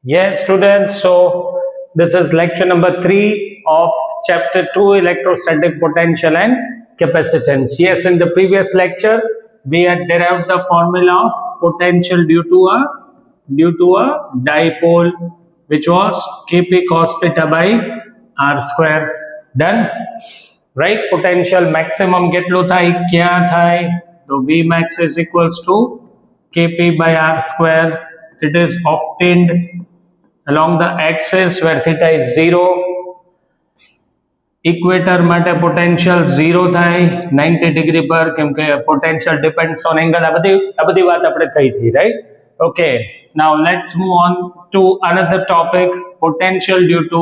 Yes, students. So this is lecture number 3 of chapter 2, electrostatic potential and capacitance. Yes, in the previous lecture we had derived the formula of potential due to a dipole, which was Kp cos theta by r square. Done. Right? Potential maximum કેટલું થાય? ક્યાં થાય? તો V max is equals to Kp by r square. It is obtained along the axis where theta is 0. Equator માટે potential 0 થાય 90 degree પર, કેમ કે potential depends on angle. આ બધી વાત આપણે થઈ હતી, right? Okay, now let's move on to another topic, potential due to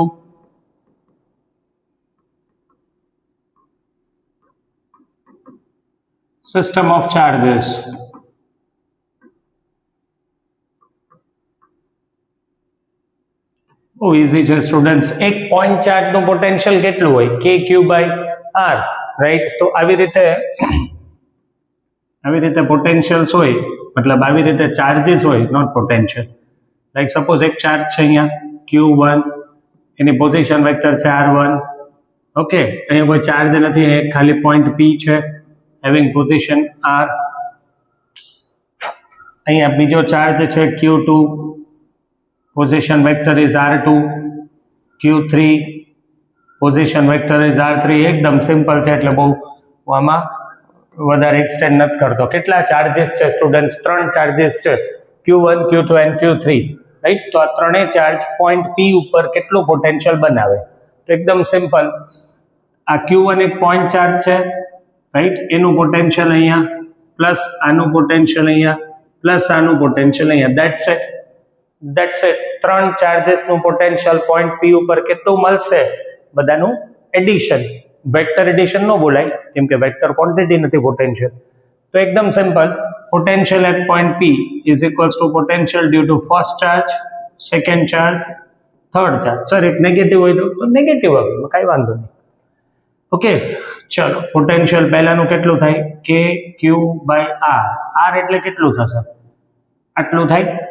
system of charges. Easy છે સ્ટુડન્ટ્સ. એક પોઈન્ટ ચાર્જનું પોટેન્શિયલ કેટલું હોય? KQ by R, right? તો આવી રીતે પોટેન્શિયલ્સ હોય, મતલબ આવી રીતે ચાર્જીસ હોય, નોટ પોટેન્શિયલ. લાઈક સપોઝ એક ચાર્જ છે અહીંયા Q1, એની પોઝિશન વેક્ટર છે R1. ઓકે, અહીંયા કોઈ ચાર્જ નથી, એક ખાલી પોઈન્ટ P છે હેવિંગ પોઝિશન R. અહીંયા બીજો ચાર્જ છે Q2, position vector is R2, Q3 position vector is R3. એકદમ સિમ્પલ છે, એટલે બહુ આમાં વધારે એક્સટેન્ડ નથી કરતો. કેટલા ચાર્જીસ છે સ્ટુડન્ટ્સ? 3 ચાર્જીસ છે, Q1, Q2 and Q3, right? તો આ ત્રણેય ચાર્જ પોઈન્ટ P ઉપર કેટલું પોટેન્શિયલ બનાવે? તો એકદમ સિમ્પલ. આ Q1 એક પોઈન્ટ ચાર્જ છે, રાઈટ? એનું પોટેન્શિયલ અહીંયા, પ્લસ આનું પોટેન્શિયલ અહીંયા, પ્લસ આનું પોટેન્શિયલ અહીંયા. That's it. 3 ચાર્જીસનું પોટેન્શિયલ પોઈન્ટ P ઉપર કેટલું મળશે? બધાનું એડિશન. વેક્ટર એડિશન ન બોલાય, કેમ કે વેક્ટર ક્વોન્ટિટી નથી પોટેન્શિયલ. તો એકદમ simple, potential at point P is equals to potential due to first charge, second charge, third charge. Sir એક નેગેટિવ હોય તો નેગેટિવ આવે, કાંઈ વાંધો નહીં. ઓકે, ચલો. પોટેન્શિયલ પહેલાનું કેટલું થાય? KQ by R. R એટલે કેટલું થશે? આટલું થાય.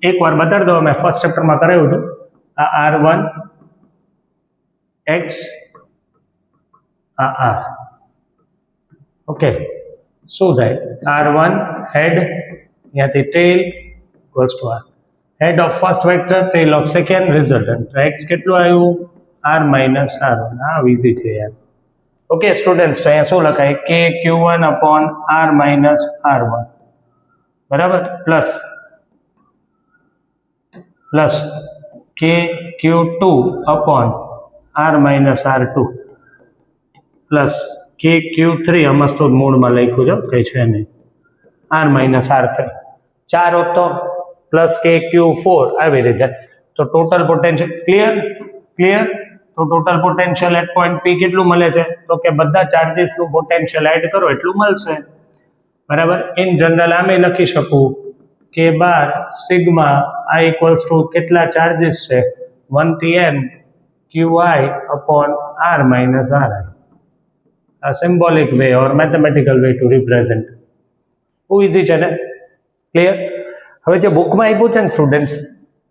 એકવાર બતાડી દો, મેં ફર્સ્ટ ચેપ્ટરમાં કરાવ્યું હતું. આ R1 X, આ R. ઓકે, શું થાય? R1 હેડ, અહીંયાથી tail equals to R. Head of first vector, tail of second, resultant. X કેટલું આવ્યું? R minus R1. હા, ઇઝી છે યાર. ઓકે સ્ટુડન્ટ્સ, તો અહીંયા શું લખાય? KQ1 upon R minus R1, બરાબર? Plus KQ2 upon R minus R2 plus KQ3, આમાં તો મૂળમાં લખ્યું છે, કંઈ છે નહીં, R minus R3. 4 હોત તો પ્લસ KQ4, આવી રીતે. તો ટોટલ પોટેન્શિયલ ક્લિયર. તો total potential at point P કેટલું મળે છે? તો કે બધા ચાર્જીસનું પોટેન્શિયલ એડ કરો એટલું મળશે, બરાબર? ઇન જનરલ આમે લખી શકું કે બાર સિગ્મા I ઇક્વલ્સ ટુ કેટલા ચાર્જીસ છે? 1 થી n QI upon R minus RI. A symbolic way or mathematical way to represent. બહુ ઇઝી છે ને? ક્લિયર. હવે જે બુકમાં આપ્યું છે ને સ્ટુડન્ટ્સ,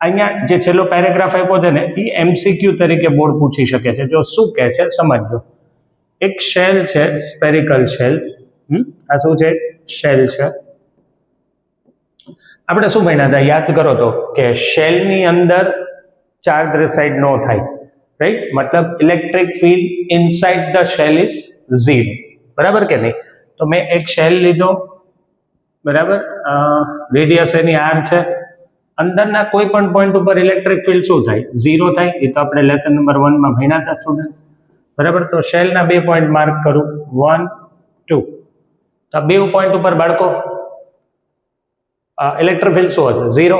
અહીંયા જે છેલ્લો પેરેગ્રાફ આપ્યો છે ને, એ MCQ તરીકે બોર્ડ પૂછી શકે છે. જો શું કહે છે સમજજો. એક શેલ છે, સ્પેરિકલ શેલ. આ શું છે? શેલ છે. આપણે શું ભણ્યા હતા? યાદ કરો તો કે શેલની અંદર ચાર્જ રિસાઇડ ન થાય, રાઈટ? મતલબ electric field inside the shell is 0, બરાબર કે નહીં? તો મેં એક શેલ લીધો, બરાબર? રેડિયસ એની R છે. અંદરના કોઈ પણ પોઈન્ટ ઉપર ઇલેક્ટ્રિક ફીલ્ડ શું થાય? 0 થાય. એ તો આપણે લેસન નંબર 1 માં ભણ્યા હતા સ્ટુડન્ટ્સ, બરાબર? તો શેલના 2 પોઈન્ટ માર્ક કરું, 1, 2. તો 2 પોઈન્ટ ઉપર બાળકો ઇલેક્ટ્રિક ફીલ્ડ શું હશે? 0.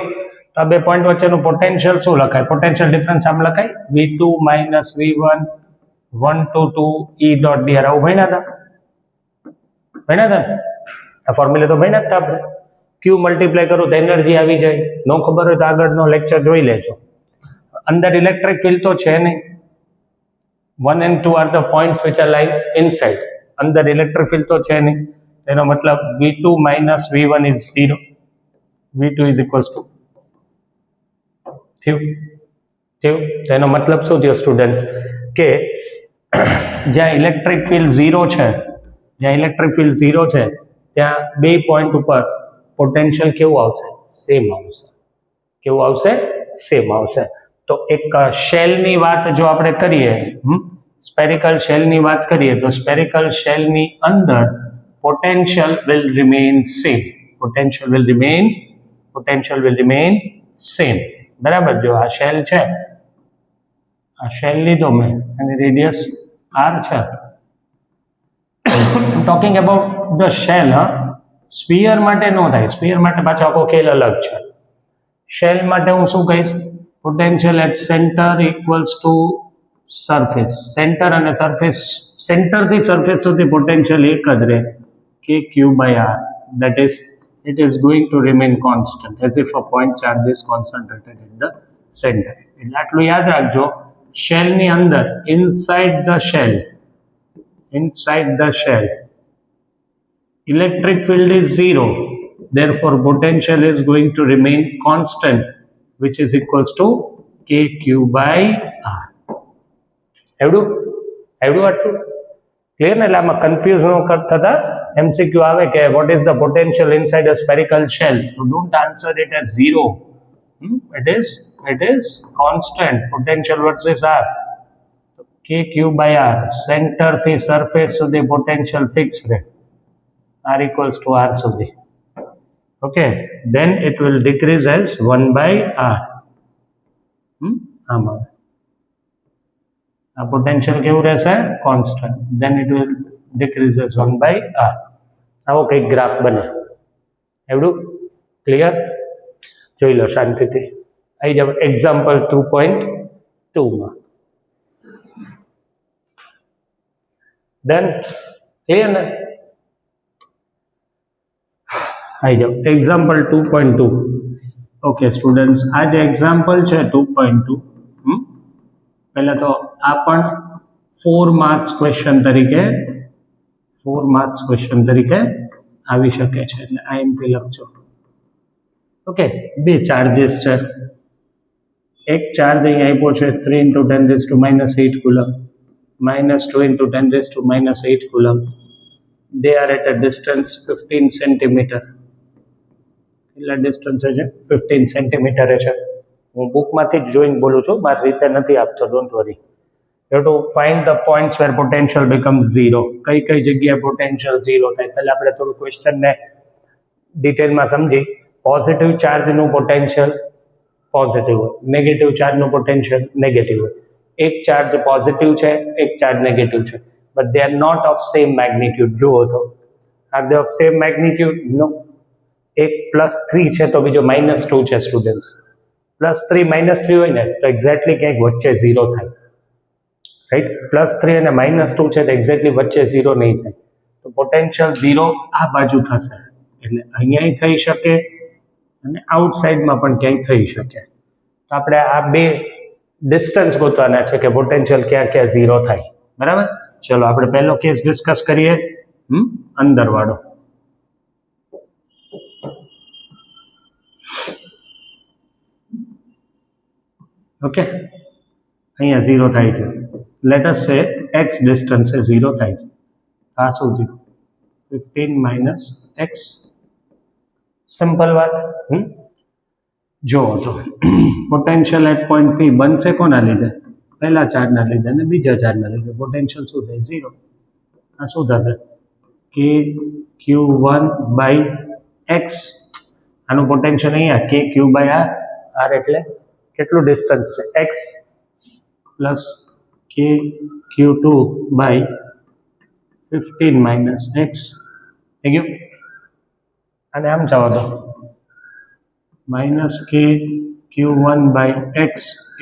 તો આ 2 પોઈન્ટ વચ્ચેનું પોટેન્શિયલ શું લખાય? પોટેન્શિયલ ડિફરન્સ આમ લખાય, V2 minus V1 1 to 2 E dot dr. આવું ભણ્યા હતા ને? આ ફોર્મ્યુલા તો ભણ્યા હતા આપણે. Q મલ્ટીપ્લાય કરું તો એનર્જી આવી જાય. ન ખબર હોય તો આગળનો લેક્ચર જોઈ લેજો. અંદર ઇલેક્ટ્રિક ફીલ્ડ તો છે નહીં. 1 and 2 are the points which are line inside. અંદર ઇલેક્ટ્રિક ફીલ્ડ તો છે નહીં. એનો મતલબ V2 minus V1 is 0. V2 is equals to થયું થયું તો એનો મતલબ શું થયો સ્ટુડન્ટ્સ કે જ્યાં ઇલેક્ટ્રિક ફિલ્ડ 0 છે, જ્યાં ઇલેક્ટ્રિક ફિલ્ડ 0 છે ત્યાં બે પોઈન્ટ ઉપર પોટેન્શિયલ કેવું આવશે? સેમ આવશે. કેવું આવશે? સેમ આવશે. તો એક શેલની વાત જો આપણે કરીએ, સ્પેરિકલ શેલની વાત કરીએ તો સ્પેરિકલ શેલની અંદર potential will remain same. Potential will remain same. બરાબર. જો આ શેલ છે, આ શેલ લીધો મેં, એની રેડિયસ r છે. Talking about the shell. Sphere માટે નો થાય, સ્ફિયર માટે પાછો આખો ખેલ અલગ છે. શેલ માટે હું શું કહીશ? Potential at center equals to surface. Center અને સરફેસ, સેન્ટરથી સરફેસ સુધી પોટેન્શિયલ એક જ રહે, કે Q by R. That is it is going to remain constant as if a point charge is concentrated in the center. એટલે આટલું યાદ રાખજો. શેલની અંદર, inside the shell electric field is 0, therefore potential is going to remain constant, which is equals to kq by r. આવડું આટલું clear ને? એટલે આમાં કન્ફ્યુઝ ન થતા. MCQ આવે કે what is the potential inside a spherical shell? So don't answer it as 0. It is constant. Potential versus r. kq by r. Center થી surface સુધી potential fixed રહે. r equals to r સુધી. Okay. Then it will decrease as 1 by r. આમાં આ potential કેવું રહેશે? Constant. Then it will decrease as 1 by r. આવો કંઈક ગ્રાફ બને. એવડું ક્લિયર? જોઈ લો શાંતિથી. આવી જાવ એક્ઝામ્પલ 2.2 માં. દેન ક્લિયર ને? આવી જાવ એક્ઝામ્પલ 2.2. ઓકે સ્ટુડન્ટ્સ, આ જે એક્ઝામ્પલ છે 2.2, પહેલા તો આ પણ 4 માર્ક્સ ક્વેશ્ચન તરીકે આવી શકે છે. એટલે આઈએમપી લખજો. ઓકે. બે ચાર્જીસ છે. એક ચાર્જ અહીંયા આપ્યો છે 3 × 10⁻8 coulomb, -2 × 10⁻8 coulomb. They are at a distance 15 centimetre. કેટલા ડિસ્ટન્સ છે? 15 સેન્ટીમીટર છે. હું બુકમાંથી જ જોઈને બોલું છું, મારી રીતે નથી આપતો, don't worry. You have to find the points where potential becomes 0. કઈ જગ્યાએ પોટેન્શિયલ 0 થાય? પહેલા આપણે થોડું ક્વેશ્ચનને ડિટેલમાં સમજી. પોઝિટિવ ચાર્જનું પોટેન્શિયલ પોઝિટિવ હોય, નેગેટિવ ચાર્જનું પોટેન્શિયલ નેગેટિવ હોય. એક ચાર્જ પોઝિટિવ છે, એક ચાર્જ નેગેટિવ છે, but they are not of same magnitude. જુઓ તો, are they of same magnitude? No. એક +3 છે તો બીજો -2 છે સ્ટુડન્ટ્સ. +3 -3 હોય ને તો એક્ઝેક્ટલી ક્યાંક વચ્ચે 0 થાય. રાઈટ? +3 અને -2 છે તો એક્ઝેક્ટલી વચ્ચે 0 નહીં થાય. તો પોટેન્શિયલ 0 આ બાજુ થશે, એટલે અહીંયા થઈ શકે અને આઉટસાઇડમાં પણ ક્યાંય થઈ શકે. તો આપણે આ બે ડિસ્ટન્સ ગોતવાના છે કે પોટેન્શિયલ ક્યાં 0 થાય. બરાબર? ચલો આપણે પહેલો કેસ ડિસ્કસ કરીએ, અંદરવાળો. ઓકે. અહીંયા 0 થાય છે. લેટ અસ સે x ડિસ્ટન્સ એ 0 થાય છે. આ શું થયું? 15 - x. સિમ્પલ વાત. જો તો પોટેન્શિયલ એટ પોઈન્ટ P બનશે કોના લીધે? પહેલા ચાર્જના લીધે અને બીજા ચાર્જના લીધે. પોટેન્શિયલ શું થાય? 0. આ શું થશે? kq1/x. આનું પોટેન્શિયલ અહીંયા kq/r. r એટલે કેટલું ડિસ્ટન્સ છે? x plus kq2/15 - x. થઈ ગયું? અને આમ ચાલો તો -kq1/x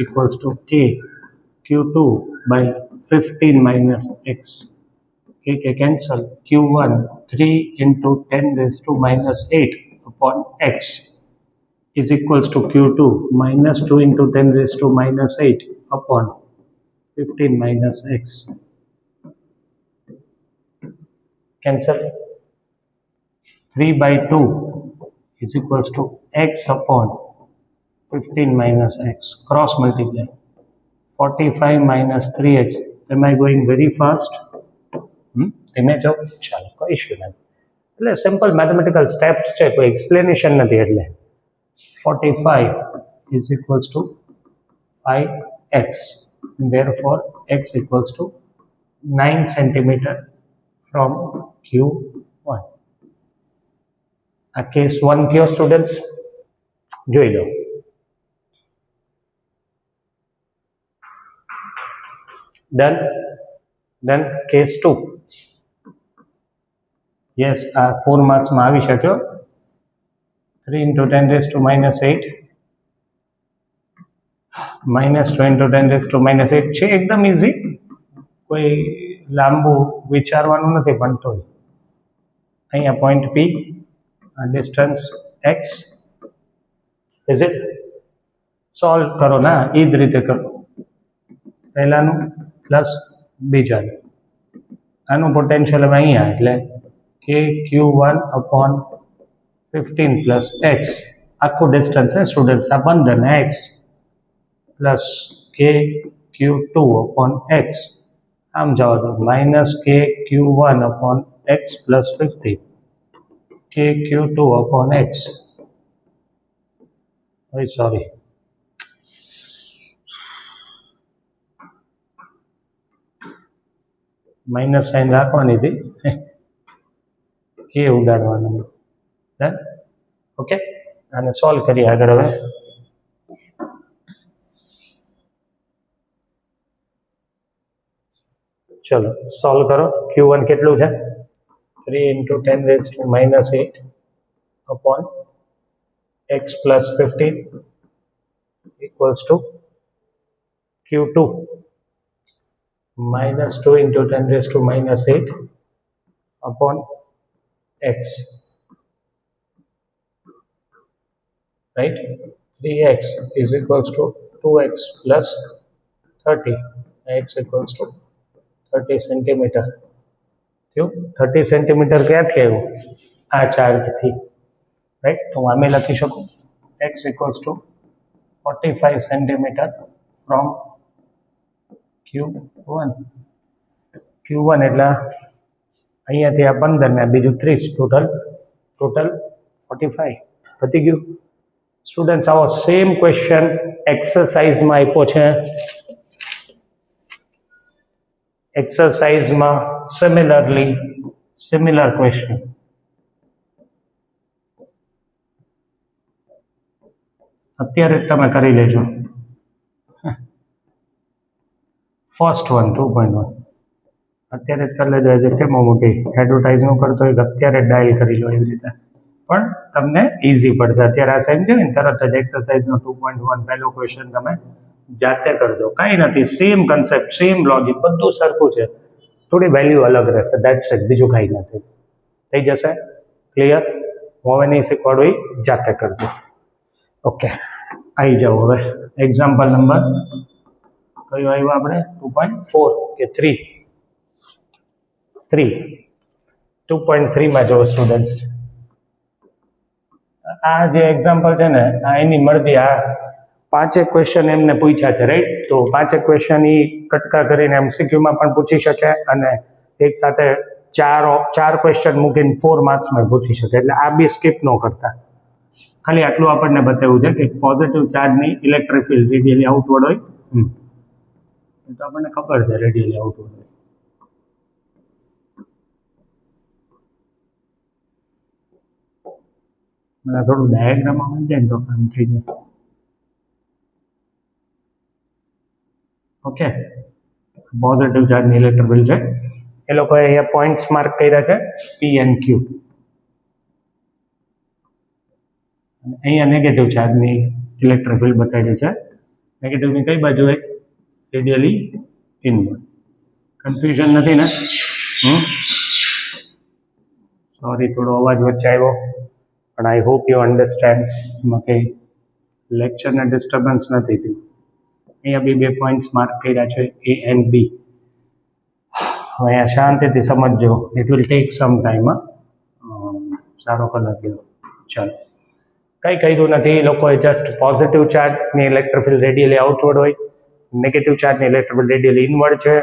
equals to kq2/15 - x. k cancel. q1 3 × 10⁻8 upon x is equals to q2 -2 × 10⁻8 upon 15 - x. Cancel. 3/2 is equals to x upon 15 minus x, cross multiply. 45 minus 3x. Am I going very fast? ધીમે જાઓ, ચાલો કોઈ issue નથી. એટલે simple mathematical steps છે, કોઈ explanation નથી. એટલે 45 is equals to 5x. Therefore, x equals to 9 centimeter from Q1. આ કેસ 1 થયો સ્ટુડન્ટ્સ, જોઈ લો. ડન. કેસ 2. યસ, આ 4 માર્ક્સમાં આવી શક્યો. 3 into 10 raised to minus 8 minus 2 into 10 raised to minus 8 છે એકદમ ઇઝી, કોઈ લાંબુ વિચારવાનું નથી. પણ તોય અહીંયા પોઈન્ટ P, આ distance x, is it? Solve કરો ના, એ જ રીતે કરો. પહેલાનું પ્લસ બીજાનું. આનું પોટેન્શિયલ હવે અહીંયા, એટલે કે Q1 upon 15 plus x, આખું ડિસ્ટન્સ છે સ્ટુડન્ટ્સ, આ 15 ને x પ્લસ કે Q2 upon x, આમ જવા દો માઇનસ કે Q1 upon x પ્લસ 15 કે Q2 upon x. Sorry, minus sign રાખવાની હતી, કે ઉડાડવાનું. ડન. ઓકે, આને સોલ્વ કરીએ આગળ. હવે ચલો સોલ્વ કરો. Q1 કેટલું છે? 3 into 10 raised to minus 8 upon x plus 15 equals to Q2 minus 2 into 10 raised to minus 8 upon x, right? 3x is equals to 2x plus 30, x equals to 30 centimeter. क्यों 30 centimetre ક્યાંથી આવ્યું? આ ચાર્જથી, right? તો હું આમે લખી શકું x equals to 45 centimetre from Q1. Q1 એટલે અહીંયાથી આ 15 ને બીજું 30, ટોટલ 45. પતી ગયું સ્ટુડન્ટ્સ. આવો સેમ ક્વેશ્ચન એક્સરસાઇઝમાં આપ્યો છે. એક્સરસાઇઝમાં સિમિલર ક્વેશ્ચન. અત્યારે તમે કરી લેજો. ફર્સ્ટ વન 2.1 અત્યારે જ કરી લેજો. એઝ કેમ મોટી એડવર્ટાઇઝ નું કરતો હોય અત્યારે ડાયલ કરી લો, એવી રીતે પણ તમને ઇઝી પડશે. અત્યારે આ સાઈન જોઈને તરત જ એક્સરસાઇઝનો 2.1 પહેલો ક્વેશ્ચન તમે જાતે કરજો. કાંઈ નથી, સેમ કન્સેપ્ટ, સેમ લોજિક, બધું સરખું છે, થોડી વેલ્યુ અલગ રહેશે. દેટ્સ ઇટ, બીજું કાંઈ નથી. થઈ જશે ક્લિયર? હવે નહીં શીખવાડું, એ જાતે કરજો. ઓકે, આવી જાઓ હવે. એક્ઝામ્પલ નંબર કયું આવ્યું આપણે? 2.4 કે 3? 2.3માં જો સ્ટુડન્ટ્સ, આ જે એક્ઝામ્પલ છે ને, આ એની મરજી. આ 5 ક્વેશ્ચન એમને પૂછ્યા છે, રાઈટ? તો 5 ક્વેશ્ચન એ કટકા કરીને MCQમાં પણ પૂછી શકે, અને એક સાથે ચાર ક્વેશ્ચન મૂકીને 4 માર્ક્સમાં પૂછી શકે. એટલે આ બી સ્કીપ ન કરતા. ખાલી આટલું આપણને બતાવ્યું છે કે પોઝિટિવ ચાર્જની ઇલેક્ટ્રિક ફિલ્ડ રેડિયલી આઉટવર્ડ હોય. એ તો આપણને ખબર છે, રેડિયલી આઉટવર્ડ હોય. મને થોડું ડાયાગ્રામમાં મળી જાય ને તો કામ થઈ જાય. ઓકે, પોઝિટિવ ચાર્જની ઇલેક્ટ્રિક ફિલ્ડ છે. એ લોકોએ અહીંયા પોઈન્ટ્સ માર્ક કર્યા છે, P and Q. અને અહીંયા નેગેટિવ ચાર્જની ઇલેક્ટ્રિક ફિલ્ડ બતાવેલી છે. નેગેટિવની કઈ બાજુ હોય? Radially inward. કન્ફ્યુઝન નથી ને? સોરી, થોડો અવાજ વચ્ચે આવ્યો, પણ આઈ હોપ યુ અન્ડરસ્ટેન્ડ. એમાં કંઈ લેક્ચરને ડિસ્ટર્બન્સ નથી થયું. અહીંયા બી 2 પોઈન્ટ્સ માર્ક કર્યા છે, A and B. હવે અહીંયા શાંતિથી સમજજો. It will take some time. સારો કલર ગયો. ચાલો, કંઈ કર્યું નથી લોકોએ, જસ્ટ પોઝિટિવ ચાર્જની ઇલેક્ટ્રોફિલ્ડ રેડિયલી આઉટવર્ડ હોય, નેગેટિવ ચાર્જની ઇલેક્ટ્રોફિલ્ડ રેડિયલી ઇનવર્ડ છે.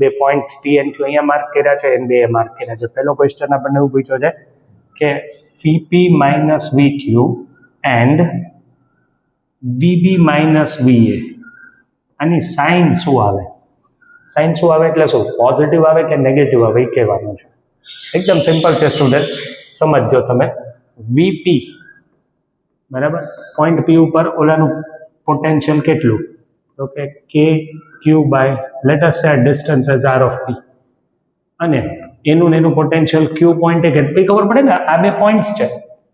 2 પોઈન્ટ્સ P and Q અહીંયા માર્ક કર્યા છે અને 2 માર્ક કર્યા છે. પહેલો ક્વેશ્ચન આપણને એવું પૂછ્યો છે કે Vp minus Vq and Vb minus Va, આની સાઇન શું આવે? સાઇન શું આવે એટલે શું, પોઝિટિવ આવે કે નેગેટિવ આવે એ કહેવાનું છે. એકદમ સિમ્પલ છે સ્ટુડન્ટ્સ, સમજજો તમે. Vp બરાબર, પોઈન્ટ P ઉપર ઓલાનું પોટેન્શિયલ કેટલું, તો કે KQ બાય લેટ અસ સે distance as R of P, અને એનું પોટેન્શિયલ Q પોઈન્ટે કેટલી ખબર પડે ને, આ 2 પોઈન્ટ્સ છે.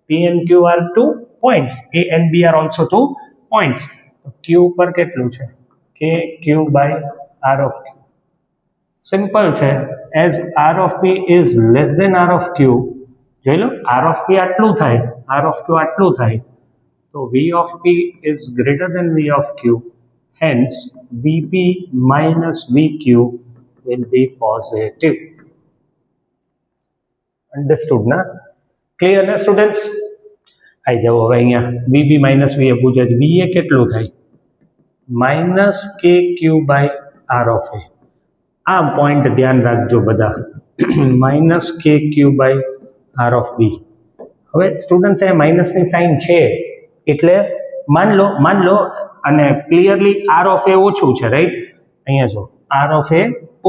P and Q are 2 points, A and B are also 2 points. Q ઉપર કેટલું છે, KQ by R of Q. Simple છે, as R of P is less than R of Q, જોઈ લો R of P આટલું થાય, R of Q આટલું થાય, તો V of P is greater than V of Q, hence Vp minus Vq will be positive. Understood ના? Clear ના students? આવી જાઓ હવે અહીંયા Vp minus Va પૂછે છે, Va કેટલું થાય, minus KQ by R of A. આ પોઈન્ટ ધ્યાન રાખજો બધા, minus KQ by R of B. હવે સ્ટુડન્ટ્સ એ માઇનસની સાઇન છે એટલે માન લો અને ક્લિયરલી R of A ઓછું છે, રાઈટ? અહીંયા જો R of A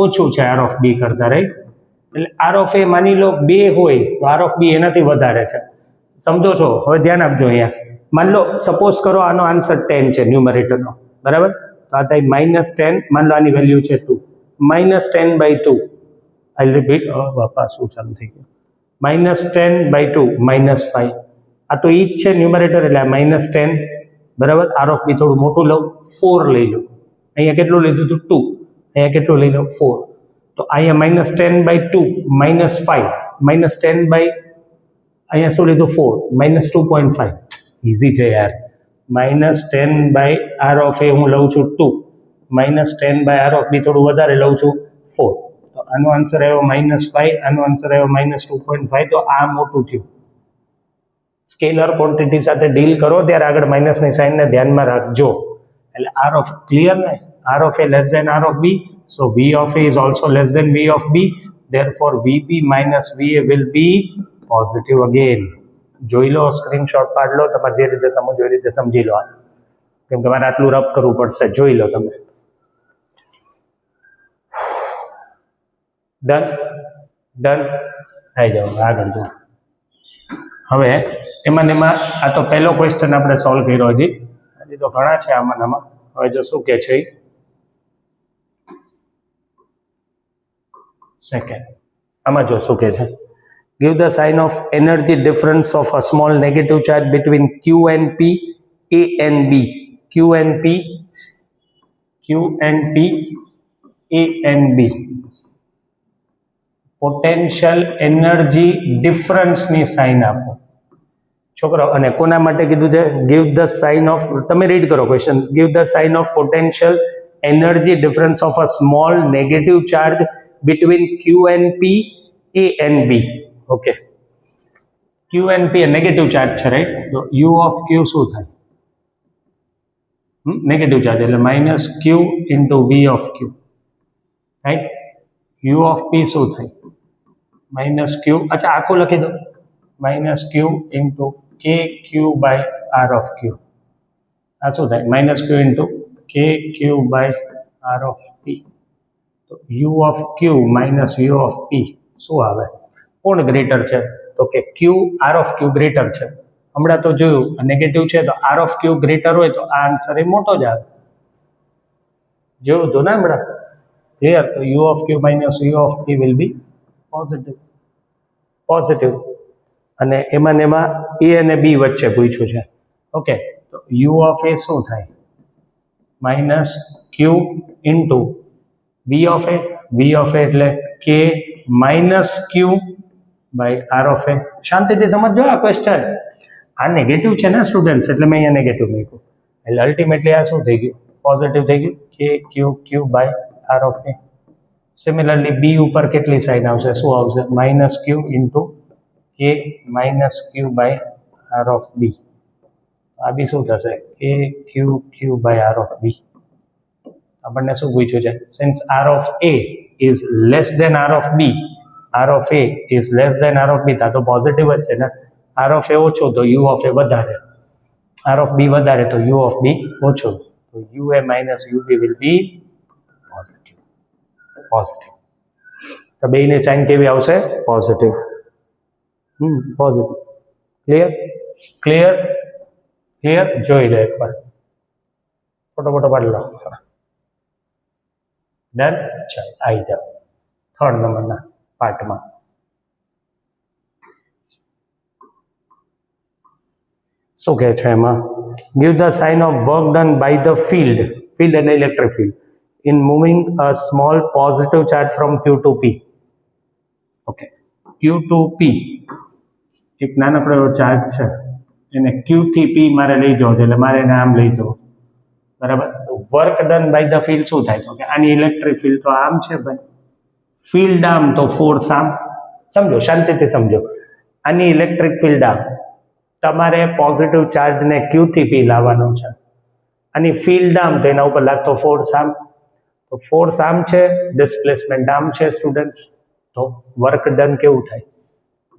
ઓછું છે R of B કરતા, રાઈટ? એટલે R of A માની લો 2 હોય તો R of B એનાથી વધારે છે, સમજો છો? હવે ધ્યાન આપજો અહીંયા, માન લો સપોઝ કરો આનો આન્સર 10 છે ન્યુમરેટરનો, બરાબર? તો આ થાય -10, માન લો આની વેલ્યુ છે 2, -10/2. આઈ રિપીટ, બાપા શું ચાલુ થઈ ગયું, -10/2 -5. આ તો ઈ જ છે ન્યુમરેટર, એટલે આ -10, બરાબર? R of B થોડું મોટું લઉં, 4 લઈ લો. અહીંયા કેટલું લીધું હતું, 2. અહીંયા કેટલું લઈ લો, 4. તો અહીંયા -10/2 -5, -10 બાય અહીંયા શું લીધું, 4, -2.5. ઇઝી છે યાર. -10/R of A હું લઉં છું 2, -10/R of B થોડું વધારે લઉં છું 4. તો આનો આન્સર આવ્યો -5, આનો આન્સર આવ્યો -2.5. તો આ મોટું થયું. સ્કેલર ક્વોન્ટિટી સાથે ડીલ કરો ત્યારે આગળ માઇનસની સાઇનને ધ્યાનમાં રાખજો. એટલે R of ક્લિયર ને, R of A less than R of B, so V of A is also less than V of B, therefore Vp minus Va will be positive again. જોઈ લો, screenshot પાડ લો, તમારે જે રીતે સમજવું એ રીતે સમજી લો, કેમ કે મારે આટલું રફ કરવું પડશે. જોઈ લો તમે. ડન થઈ જાઓ, આગળ જો. હવે એમાં આ તો પહેલો ક્વેશ્ચન આપણે સોલ્વ કર્યો, હજી તો ઘણા છે આમાં. હવે જો શું કે છે સેકન્ડ, આમાં જો શું કે છે, give the sign of energy difference of a small negative charge between Q and P, A and B. Q and P, A and B. Potential energy ડિફરન્સની સાઇન આપો છોકરાઓ. અને કોના માટે કીધું છે, ગીવ ધ સાઇન ઓફ, તમે read કરો question, give the sign of potential energy difference of a small negative charge between Q and P, A and B. Okay, Q and P negative charge છે, right? તો U of Q શું થાય, negative charge એટલે -Q into V of Q, right? U of P શું થાય, -Q, અચ્છા આખું લખી દો, -Q into KQ by R of Q. આ શું થાય, -Q into KQ by R of P. તો U of Q minus U of P શું આવે, કોણ ગ્રેટર છે? તો કે Q R of Q greater છે. હમણાં તો જોયું નેગેટિવ છે તો R of Q ગ્રેટર હોય તો આ આન્સર એ મોટો જ આવે, જોયું તો ના હમણાં? ક્લિયર? તો U of Q minus U of P will be positive. અને એમાં A અને B વચ્ચે પૂછ્યું છે. ઓકે, તો U of A શું થાય, -Q into V of A. V of A એટલે K minus Q by R of A. શાંતિથી સમજજો આ ક્વેશ્ચન. આ નેગેટિવ છે ને સ્ટુડન્ટ્સ, એટલે મેં અહીંયા નેગેટિવ મૂક્યું. એટલે અલ્ટિમેટલી આ શું થઈ ગયું, પોઝિટિવ થઈ ગયું, KQ by R of A. Similarly B ઉપર કેટલી સાઇન આવશે, શું આવશે, -Q into K minus Q by R of B. આ બી શું થશે A q q by r of B. આપણને શું પૂછ્યું છે since r of A is less than r of B, r of A is less than r of B, તો positive જ છે ને. આર ઓફ એ ઓછો તો યુ ઓફ એ વધારે, આર ઓફ બી વધારે તો યુ ઓફ બી ઓછો, તો you A minus you B will B positive. Positive તો બેની સાઇન કેવી આવશે positive. Positive. Clear clear clear. જોઈ લો એકવાર ફોટો પાડી લો. ડન. ચાલ આવી જાઓ થર્ડ નંબરના પાર્ટમાં. શું કહે છે એમાં? Give the sign of work done by the field, field અને electric field in moving a small positive charge from Q to P. Okay, Q to P એક નાનકડો એવો ચાર્જ છે, એને ક્યુ થી પી મારે લઈ જવો છે, એટલે મારે એને આમ લઈ જવો. બરાબર. Work done by the field શું થાય? તો કે આની ઇલેક્ટ્રિક ફિલ્ડ તો આમ છે ભાઈ, ફિલ્ડ આમ તો ફોર્સ આમ. સમજો, શાંતિથી સમજો. આની ઇલેક્ટ્રિક ફિલ્ડ આમ, તમારે પોઝિટિવ ચાર્જને ક્યુ થી પી લાવવાનો છે. આની ફિલ્ડ આમ તો એના ઉપર લાગતો ફોર્સ આમ, તો ફોર્સ આમ છે, ડિસ્પ્લેસમેન્ટ આમ છે સ્ટુડન્ટ્સ. તો વર્ક ડન કેવું થાય?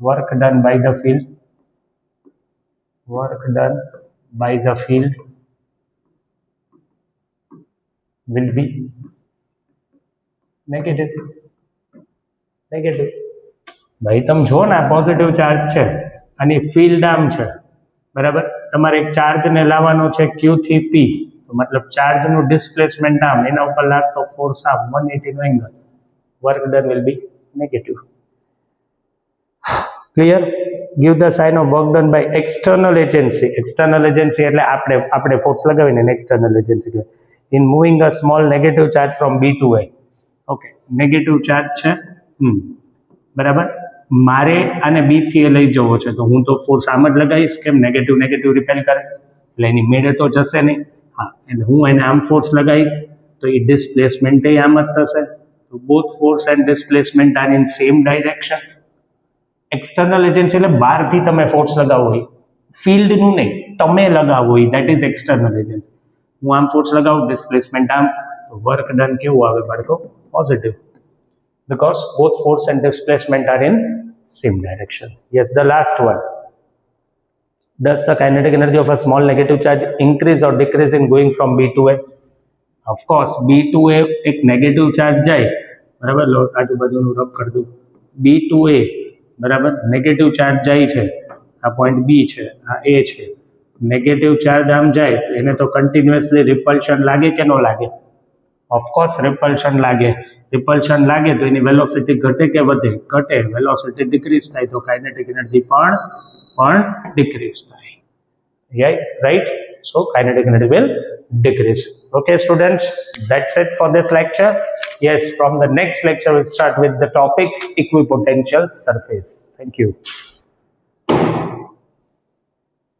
Work done by the field, work done by the field will be negative. Negative. ભાઈ તમે જો ને આ પોઝિટિવ ચાર્જ છે, આની ફિલ્ડ આમ છે. બરાબર. તમારે એક ચાર્જને લાવવાનો છે ક્યુ થી પી, તો મતલબ ચાર્જનું ડિસ્પ્લેસમેન્ટ આમ, એના ઉપર લાગતો ફોર્સ આમ 180 નો angle. Work done will be negative. Clear? Give the sign of work done by external agency. External agency એટલે આપણે ફોર્સ લગાવીને એક્સટર્નલ એજન્સી કહેવાય. In moving a small negative charge from B to A. Okay, negative charge છે. બરાબર. મારે આને બી થી એ લઈ જવો છે, તો હું તો ફોર્સ આમ જ લગાવીશ. કેમ? નેગેટિવ નેગેટિવ રિપેલ કરે એટલે એની મેળે તો જશે નહીં. હા, એટલે હું એને આમ ફોર્સ લગાવીશ તો એ ડિસ્પ્લેસમેન્ટ આમ જ થશે. તો both force and displacement are in same direction. External agency એટલે બહારથી તમે ફોર્સ લગાવો હોય, ફિલ્ડનું નહીં, તમે લગાવો હોય, દેટ ઇઝ એક્સટર્નલ એજન્સી. હું આમ ફોર્સ લગાવું, ડિસ્પ્લેસમેન્ટ આમ, તો વર્ક ડન કેવું આવે બાળકો? Positive. Because both force and displacement are in same direction. Yes, the last one. Does the kinetic energy of a small negative charge increase or decrease in going from B to A? Of course, B to A એક negative charge જાય, બરાબર. લો આજુબાજુનું rub કરી દઉં. B to A, બરાબર. Negative charge જાય છે, આ પોઈન્ટ B છે, આ A છે. નેગેટિવ ચાર્જ આમ જાય, એને તો કન્ટિન્યુઅસલી રિપલ્શન લાગે કે ન લાગે? ઓફકોર્સ રિપલ્શન લાગે. રિપલ્શન લાગે તો એની વેલોસિટી ઘટે કે વધે? ઘટે. વેલોસિટી ડિક્રીઝ થાય તો કાઇનેટિક એનર્જી પણ ડિક્રીઝ થાય. Right? So kinetic energy will decrease. Okay students, that's it for this lecture. Yes, from the next lecture we'll start with the topic equipotential surface. Thank you.